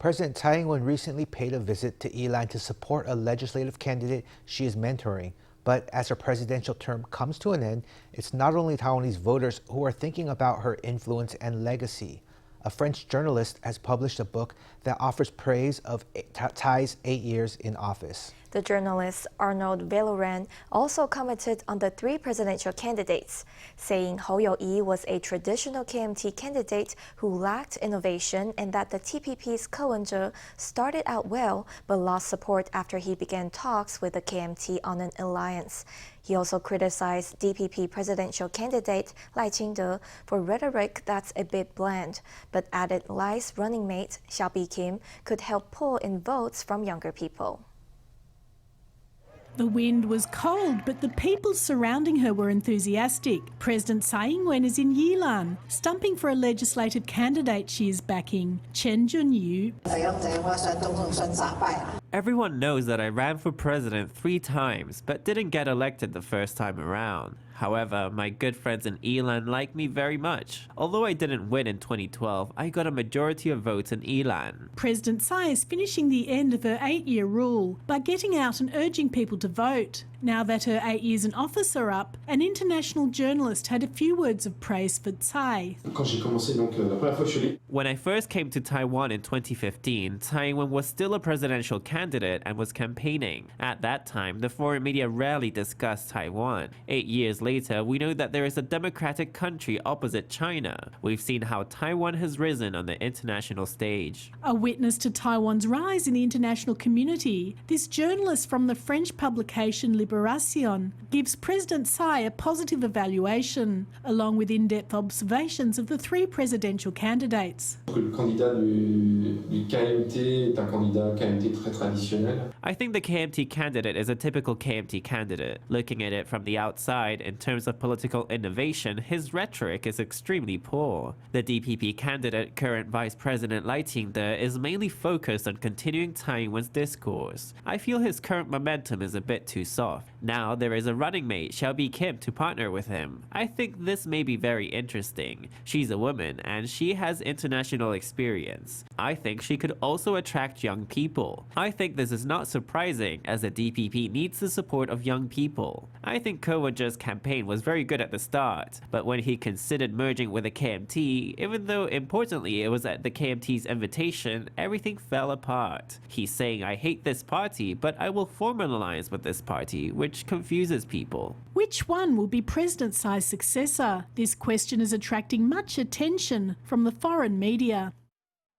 President Tsai Ing-wen recently paid a visit to Yilan to support a legislative candidate she is mentoring. But as her presidential term comes to an end, it's not only Taiwanese voters who are thinking about her influence and legacy. A French journalist has published a book that offers praise of Tsai's 8 years in office. The journalist Arnaud Vaulerin also commented on the three presidential candidates, saying Hou Yu-ih was a traditional KMT candidate who lacked innovation and that the TPP's Wen-je started out well but lost support after he began talks with the KMT on an alliance. He also criticized DPP presidential candidate Lai Ching-te for rhetoric that's a bit bland, but added Lai's running mate Hsiao Bi-khim could help pull in votes from younger people. The wind was cold, but the people surrounding her were enthusiastic. President Tsai Ing-wen is in Yilan, stumping for a legislative candidate she is backing, Chen Chun-yu. Everyone knows that I ran for president 3 times, but didn't get elected the first time around. However, my good friends in Yilan like me very much. Although I didn't win in 2012, I got a majority of votes in Yilan. President Tsai is finishing the end of her 8-year rule by getting out and urging people to vote. Now that her 8 years in office are up, an international journalist had a few words of praise for Tsai. When I first came to Taiwan in 2015, Tsai Ing-wen was still a presidential candidate and was campaigning. At that time, the foreign media rarely discussed Taiwan. 8 years later, we know that there is a democratic country opposite China. We've seen how Taiwan has risen on the international stage. A witness to Taiwan's rise in the international community, this journalist from the French publication Libération gives President Tsai a positive evaluation, along with in-depth observations of the three presidential candidates. I think the KMT candidate is a typical KMT candidate. Looking at it from the outside, in terms of political innovation, his rhetoric is extremely poor. The DPP candidate, current Vice President Lai Ching-te, is mainly focused on continuing Tsai Ing-wen's discourse. I feel his current momentum is a bit too soft. Now there is a running mate, Hsiao Bi-khim, to partner with him. I think this may be very interesting. She's a woman and she has international experience. I think she could also attract young people. I think this is not surprising as the DPP needs the support of young people. I think Wen-je's campaign was very good at the start, but when he considered merging with the KMT, even though importantly it was at the KMT's invitation, everything fell apart. He's saying, I hate this party, but I will form an alliance with this party, which confuses people. Which one will be President Tsai's successor? This question is attracting much attention from the foreign media.